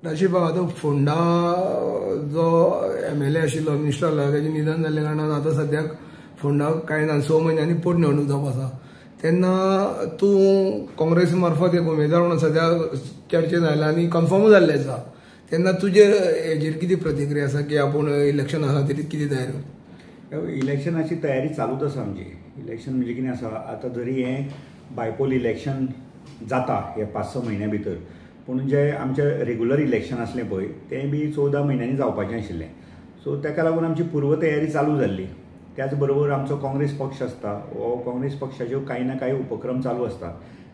राशीद बाबा, तो फोंडा जो MLA आशिल्लो, मिनिस्टर आसलो, ताचें निधन जाल्ल्या कारणान आतां सद्याक फोंडा कांय ना 6 म्हयन्यांनी पोटनिवडणूक जावप आसा. तेन्ना तूं काँग्रेस मार्फत एक उमेदवार म्हणून सद्या चर्चेन आयला आनी कन्फर्म जाल्लें आसा. तेन्ना तुजे हेजेर कितें प्रतिक्रिया आसा की आपूण इलेक्शन आसा तरी कितें तयारी? इलेक्शनाची तयारी चालूच आसा आमची. इलेक्शन म्हणजे कितें आसा, आतां जरी हें बायपोल इलेक्शन जाता हे 5-6 म्हयन्या भितर, पूण जे आमचें रेग्युलर इलेक्शन आसलें पळय तें बी 14 म्हयन्यांनी जावपाचें आशिल्लें. सो ताका लागून आमची पूर्व तयारी चालू जाल्ली. त्याच बरोबर आमचो काँग्रेस पक्ष आसता, हो काँग्रेस पक्षाच्यो कांय ना कांय उपक्रम चालू आसता,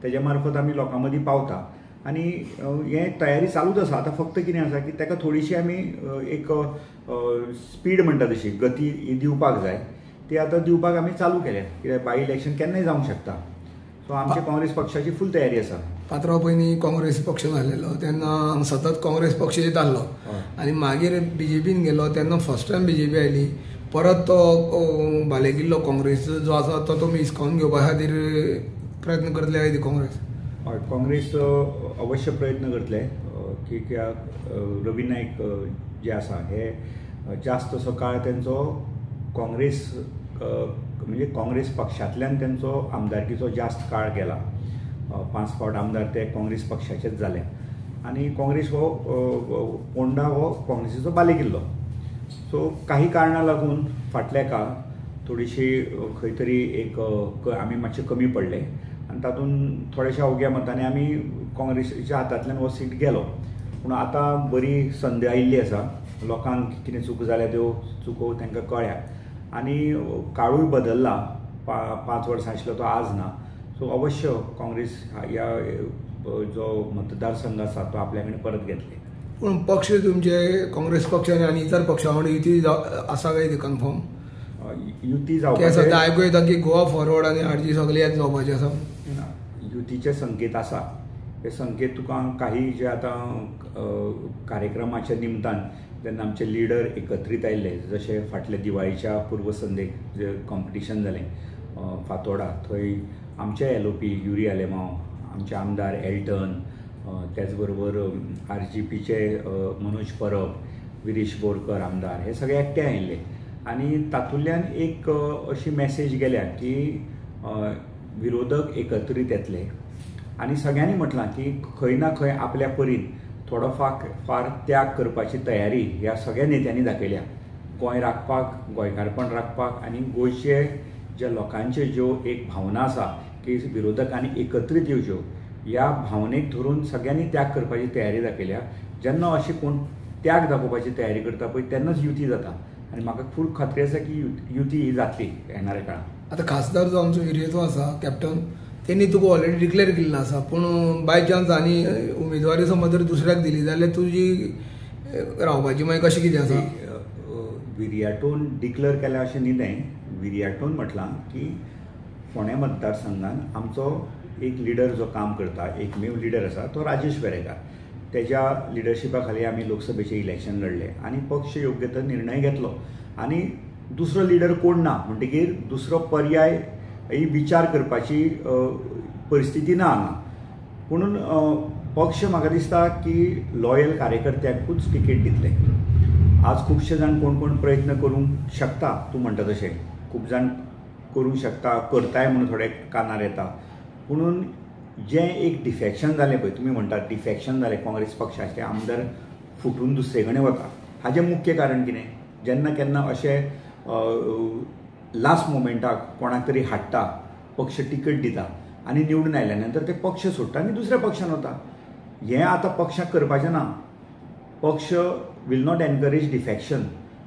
तेज्या मार्फत आमी लोकां मदीं पावता आनी हें तयारी चालूच आसा. आतां फक्त कितें आसा की ताका थोडीशी आमी एक स्पीड म्हणटा तशी गती दिवपाक जाय. ती आतां दिवपाक आमी चालू केल्या, कित्याक बाय इलेक्शन केन्नाय जावंक शकता. सो आमच्या काँग्रेस पक्षाची फूल तयारी आसा. पात्रांव पयलीं काँग्रेस पक्ष जाल्लो तेन्ना सतत काँग्रेस पक्ष येतालो आनी मागीर BJPन गेलो तेन्ना फर्स्ट टायम BJP आयली. परत तो बालेकिल्लो काँग्रेस जो आसा तो तुमी हिसकावून घेवपा खातीर प्रयत्न करतले काय ती काँग्रेस? हय, काँग्रेस अवश्य प्रयत्न करतले. कित्याक रवी नाईक जे आसा हे जास्त असो काळ तेंचो काँग्रेस म्हणजे काँग्रेस पक्षांतल्यान तेंचो आमदारकीचो जास्त काळ गेला. 5 फावट आमदार ते काँग्रेस पक्षाचेच जाले आनी काँग्रेस हो फोंडा हो काँग्रेसीचो बालेकिल्लो. सो काही कारणां लागून फाटल्या काळ थोडीशी खंय तरी एक आमी मातशे कमी पडले आनी तातूंत थोड्याशा अवघ्या मतांनी आमी काँग्रेसीच्या हातांतल्यान हो सीट गेलो. पूण आतां बरी संद आयिल्ली आसा. लोकांक कितें चूक जाल्या त्यो चुको तांकां कळ्ळ्या आनी काळूय बदलला. 5 वर्सां आशिल्लो तो आज ना. सो अवश्य काँग्रेस ह्या जो मतदारसंघ आसा तो आपल्या कडेन परत घेतले. पूण पक्ष तुमचे काँग्रेस पक्षान आनी इतर पक्षां वांगडा युती आसा काय ती कन्फर्म? युती जावपाचें सद्या आयकूं येता की गोवा फॉरवर्ड आनी RG सगळे याद जावपाचे आसा. युतीचे संकेत आसा. हे संकेत तुका काही जे आतां कार्यक्रमाच्या निमतान जेन्ना आमचे लिडर एकत्रीत आयिल्ले, जशे फाटल्या दिवाळीच्या पूर्व संदेक जे कॉम्पिटिशन जालें फातोर्डा, थंय आमचे LOP युरी आलेमांव, आमचे आमदार एल्टन, त्याच बरोबर RGPचे मनोज परब, विरेश बोरकर आमदार, हे सगळे एकटे आयिल्ले आनी तातूंतल्यान एक अशी मॅसेज गेल्या की विरोधक एकत्रीत येतले आनी सगळ्यांनी म्हटलां की खंय ना खंय आपल्या परीन थोडो फार त्याग करपाची तयारी ह्या सगळ्या नेत्यांनी दाखयल्या. गोंय राखपाक, गोंयकारपण राखपाक आनी गोंयचे ज्या लोकांचे ज्यो एक भावना आसा की विरोधकांनी एकत्रीत येवच्यो, ह्या भावनेक धरून सगळ्यांनी त्याग करपाची तयारी दाखयल्या. जेन्ना अशी कोण त्याग दाखोवपाची तयारी करता पळय तेन्नाच युती जाता आनी म्हाका फूल खात्री आसा की युती ही जातली येणाऱ्या काळात. आतां खासदार जो आमचो एरियेचो आसा कॅप्टन, तेणी तुका ऑलरेडी डिक्लेअर केल्लो आसा, पूण बाय चान्स आनी उमेदवारी समज जर दुसऱ्याक दिली जाल्यार तुजी रावपाची मागीर कशें कितें आसा? विर्याटोन डिक्लेअर केल्या अशें न्ही तें. विर्याटोन म्हटलां की फोंड्या मतदारसंघान आमचो एक लिडर जो काम करता, एकमेव लिडर आसा तो राजेश वेरेकार. तेज्या लिडरशिपा खाली आमी लोकसभेचें इलेक्शन लढले आनी पक्ष योग्य तो निर्णय घेतलो आनी दुसरो लिडर कोण ना म्हणटकीर दुसरो पर्याय ही विचार करपाची परिस्थिती ना हांगा. म्हणून पक्ष म्हाका दिसता की लॉयल कार्यकर्त्यांकूच तिकेट दितले. आज खुबशे जाण कोण कोण प्रयत्न करूंक शकता, तूं म्हणटा तशें खूब जाण करूंक शकता, करताय म्हणून थोडे कानार येता. पुणून जें एक डिफेक्शन जालें पळय, तुमी म्हणटात डिफेक्शन जालें काँग्रेस पक्षाचे आमदार फुटून दुसरे कडेन वता, हाजें मुख्य कारण कितें? जेन्ना केन्ना अशें लास्ट मोमेंटाक कोणाक तरी हाडटा, पक्ष तिकट दिता आनी निवडून आयल्या नंतर ते पक्ष सोडटा आनी दुसऱ्या पक्षान वता. हें आतां पक्षाक करपाचें ना. पक्ष विल नॉट एनकरेज डिफेक्शन.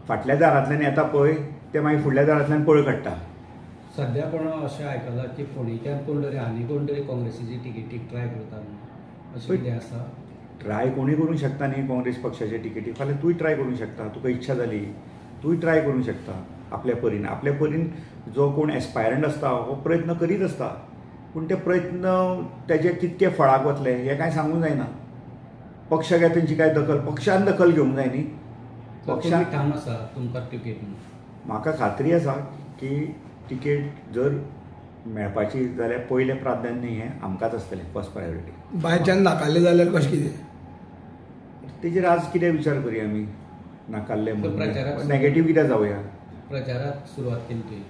फाटल्या दारांतल्यान येता पळय ते मागीर फुडल्या दारांतल्यान पळ काडटा. सध्या पण अशें आयकलां की फोंडेच्यान कोण तरी आनी कोण तरी काँग्रेसीची तिकेटीक ट्राय करता अशें कितें आसा? ट्राय कोणूय करूंक शकता न्ही काँग्रेस पक्षाचे तिकेटी. फाल्यां तूंय ट्राय करूंक शकता, तुका इच्छा जाली तूंय ट्राय करूंक शकता आपल्या परीन. जो कोण एस्पायरंट आसता हो प्रयत्न करीत आसता, पूण ते प्रयत्न तेजे कितके फळाक वतले हें कांय सांगूंक जायना. पक्ष काय तेंची काय दखल, पक्षान दखल घेवंक जाय न्ही. पक्षान ठाम आसा तुमकां तिकेट? म्हाका खात्री आसा की तिकेट जर मेळपाची जाल्यार पयलें प्राधान्य हें आमकांच आसतलें, फर्स्ट प्रायोरिटी. बाय चान्स नाकारले जाल्यार कशें कितें? तेजेर आज कितें विचार करया आमी नाकाल्ले प्रचाराक नेगेटीव कित्याक जावया प्रचाराक सुरवात केली तुवें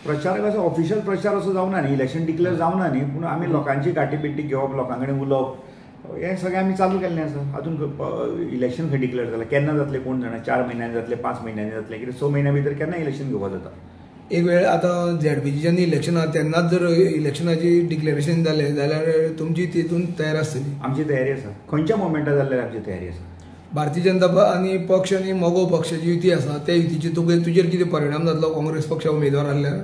प्रचाराक असो ऑफिशियल प्रचार असो जावना न्ही इलेक्शन डिक्लेअर जावना न्ही पूण आमी लोकांची गाठी बिटी घेवप लोकां कडेन उलोवप हें सगळें आमी चालू केल्लें आसा हातूंत इलेक्शन खंय डिक्लेअर जालां केन्ना जातलें कोण जाणा 4 म्हयन्यांनी जातलें 5 म्हयन्यांनी जातलें कितें 6 म्हयन्या भितर केन्ना इलेक्शन घेवपा जाता एक वेळ आतां झेडपीची जेन्ना इलेक्शन आहा तेन्नाच जर इलेक्शनाची डिक्लेरेशन जालें जाल्यार तुमची तितून तयारी आसतली आमची तयारी आसा खंयच्या मोमेंटार जाल्यार आमची तयारी आसा भारतीय जनता आनी पक्ष आनी मोगो पक्षाची युती आसा त्या युतीची तुजेर कितें परिणाम जातलो काँग्रेस पक्षा उमेदवार आसल्यार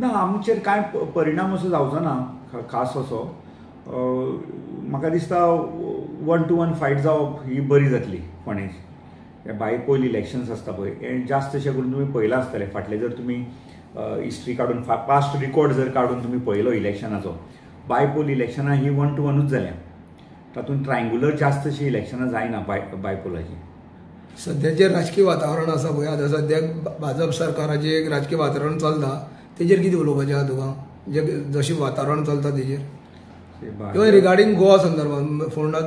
ना आमचेर कांय परिणाम असो जावचो ना खास असो म्हाका दिसता 1 to 1 फायट जावप ही बरी जातली फोंडें हे बायपोल इलेक्शन्स आसता पळय हें जास्तशें करून तुमी पळयलां आसतलें फाटलें जर तुमी हिस्ट्री काडून पास्ट रिकॉर्ड जर काडून तुमी पळयलो इलेक्शनाचो बायपोल इलेक्शनां ही 1 to 1च जाल्या तातूंत ट्रायंगुलर जास्तशी इलेक्शनां जायना बायपोलाची सद्याचें राजकीय वातावरण आसा पळय आतां सद्याक भाजप सरकाराचें एक राजकीय वातावरण चलता तेजेर कितें उलोवपाचें आहा तुका जे जशें वातावरण चलता तेजेर किंवा रिगार्डींग गोवा संदर्भांत फोंडा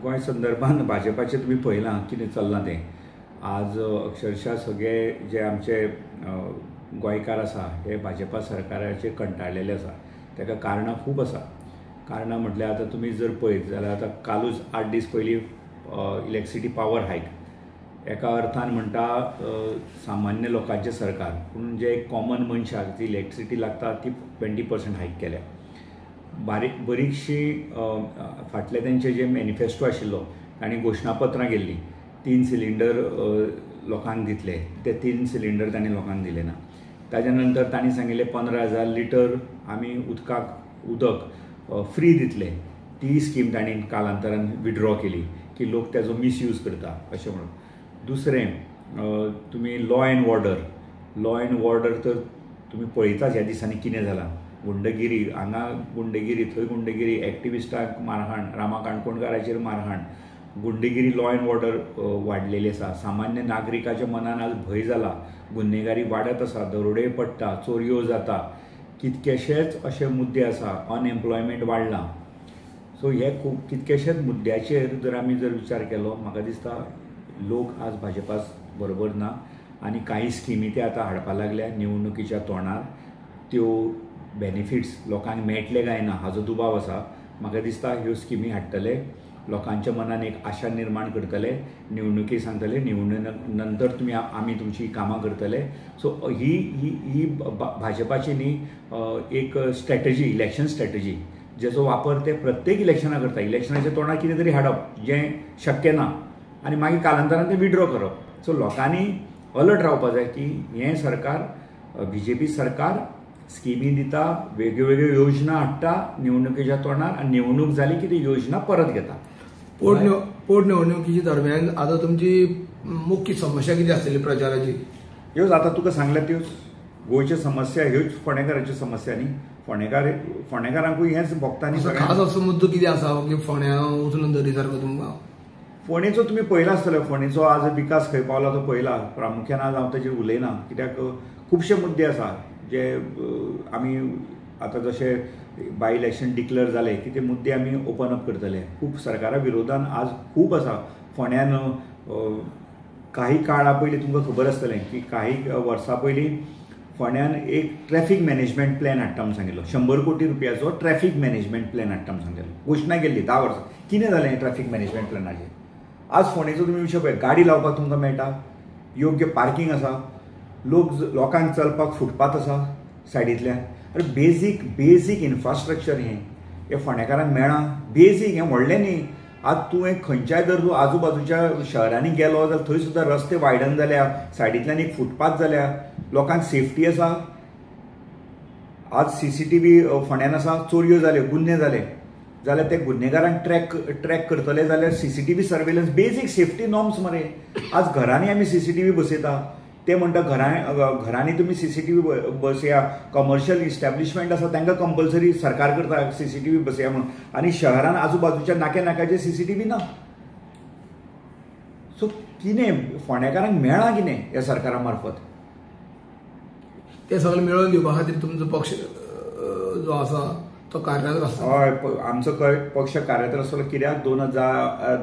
गोंय संदर्भांत भाजपाचें तुमी पळयलां कितें चल्लां तें आज अक्षरशा सगळे जे आमचे गोंयकार आसा हे भाजपा सरकाराचेर कंटाळलेले आसा ताका कारणां खूब आसा कारणां म्हटल्यार आतां तुमी जर पळयत जाल्यार आतां कालूच 8 दीस पयलीं इलेक्ट्रिसिटी पावर हायक एका अर्थान म्हणटा सामान्य लोकांचें सरकार पूण जे कॉमन मनशाक जी इलेक्ट्रिसिटी लागता ती 20% हायक केल्या बरीचशी फाटले तेंचे जे मॅनिफेस्टो आशिल्लो तांणी घोशणापत्रां गेल्लीं 3 सिलिंडर लोकांक दितले ते 3 सिलिंडर तांणी लोकांक दिले ना ताज्या नंतर तांणी सांगिल्लें 15,000 लिटर आमी उदक फ्री दितले ती स्कीम तांणी कालांतरान विड्रॉ केली की लोक तेजो मिसयूज करता अशें म्हणून दुसरें तुमी लॉ एंड ऑर्डर तर तुमी पळयताच ह्या दिसांनी कितें जालां गुंडगिरी हांगा गुंडगिरी थंय गुंडगिरी एक्टिविस्टांक मारहाण रामा काणकोणकाराचेर मारहाण गुंडगिरी लॉ एंड ऑर्डर वाडलेली आसा सामान्य नागरिकाच्या मनान आज भंय जाला गुन्हेगारी वाडत आसा दरोडे पडटा चोरयो जाता कितकेशेच अशे मुद्दे आसा अनएम्प्लॉयमेंट वाडलां सो हे खूब कितकेशेच मुद्द्याचेर जर आमी जर विचार केलो म्हाका दिसता लोक आज भाजपा बरोबर ना आनी कांय स्किमी ते आतां हाडपा लागल्या निवडणुकीच्या तोंडार त्यो बेनिफिट्स लोकांक मेळटले काय ना हाजो दुबाव आसा म्हाका दिसता ह्यो स्किमी हाडटले लोकांच्या मनान एक आशा निर्माण करतले निवडणुकी सांगतले निवडणुके नंतर तुमी आमी तुमची कामां करतले सो ही भाजपाची न्ही एक स्ट्रॅटजी इलेक्शन स्ट्रॅटजी जेचो वापर ते प्रत्येक इलेक्शनाक करता इलेक्शनाच्या तोंडार कितें तरी हाडप जें शक्य ना आनी मागीर कालांतरान तें विड्रॉ करप सो लोकांनी अलर्ट रावपाक जाय की हें सरकार BJP सरकार स्किमी दिता वेगळ्यो योजना हाडटा निवडणुकीच्या तोंडार आनी निवडणूक जाली की ती योजना परत घेता पोटनिवडणुकीच्या दरम्यान आतां तुमची मुख्य समस्या कितें आसतली प्रचाराची ह्योच आतां तुका सांगल्या त्योच गोंयच्यो समस्या ह्योच फोंडेकाराच्यो समस्या न्ही फोंडेकारांकूय हेंच भोगतांनी खास असो मुद्दो कितें आसा की फोंड्या उचलून धरी सारको तुमकां फोंडेचो तुमी पळयला आसतलो फोंडेचो आज विकास खंय पावला तो पळयला प्रामुख्यान आज हांव ताचेर उलयना कित्याक खुबशे मुद्दे आसा जे आमी आतां जशे बाय इलेक्शन डिक्लेअर जाले की ते मुद्दे आमी ओपन अप करतले खूब सरकारा विरोधान आज खूब आसा फोंड्यान काही काळा पयलीं तुमकां खबर आसतलें की काही वर्सां पयलीं फोंड्यान एक ट्रॅफिक मॅनेजमेंट प्लॅन हाडटा म्हूण सांगिल्लो 100 कोटी रुपयाचो ट्रॅफिक मॅनेजमेंट प्लॅन हाडटा म्हूण सांगिल्लो घोशणा केल्ली 10 वर्सां कितें जालें हें ट्रॅफिक मॅनेजमेंट प्लॅनाचेर आज फोंडेचो तुमी विशय पळय गाडी लावपाक तुमकां मेळटा योग्य पार्किंग आसा लोकांक चलपाक फुटपाथ आसा सायडींतल्यान अरे बेजीक इन्फ्रास्ट्रक्चर हें फोंडेकारांक मेळना बेजीक हें व्हडलें न्ही आज तुवें खंयच्याय जर तूं आजूबाजूच्या शहरांनी गेलो जाल्यार थंय सुद्दां रस्ते वायडन जाल्या सायडींतल्यान एक फुटपाथ जाल्या लोकांक सेफ्टी आसा आज CCTV फोंड्यान आसा चोरयो जाल्यो गुन्हे जाले जाल्यार ते गुन्हेगारांक ट्रॅक करतले जाल्यार CCTV surveillance basic safety norms मरे आज घरांनी आमी CCTV बसयता ते म्हणटा घरांनी तुमी CCTV बसया कमर्शियल इस्टॅब्लिशमेंट आसा तांकां कंपल्सरी सरकार करता CCTV बसया म्हणून आनी शहरान आजूबाजूच्या नाक्याचे CCTV ना सो कितें फोंडेकारांक मेळ्ळां कितें ह्या सरकारा मार्फत ते सगळें मेळोवन दिवपा खातीर तुमचो पक्ष जो आसा तो कार्यरत आसता. हय, आमचो पक्ष कार्यरत आसतलो. कित्याक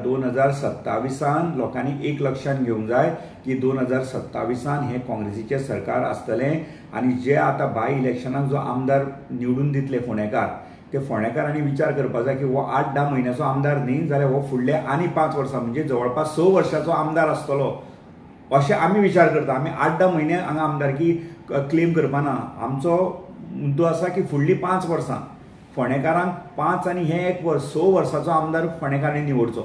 2027 लोकांनी एक लक्षात घेवंक जाय की 2027 हे काँग्रेसीचें सरकार आसतलें आनी जे आतां बाय इलेक्शनाक जो आमदार निवडून दितले फोंडेकार, ते फोंडेकारांनी विचार करपाक जाय की हो 8-10 म्हयन्याचो आमदार न्ही, जाल्यार हो फुडले आनी 5 वर्सां म्हणजे जवळपास 6 वर्सांचो आमदार आसतलो अशें आमी विचार करता. आमी 8-10 म्हयने हांगा आमदारकी क्लेम करपाना. आमचो मुद्दो आसा की फुडलीं 5 वर्सां फोंडेकारांक 5 आनी हे 1 वर्स 6 वर्साचो आमदार फोंडेकारांनी निवडचो.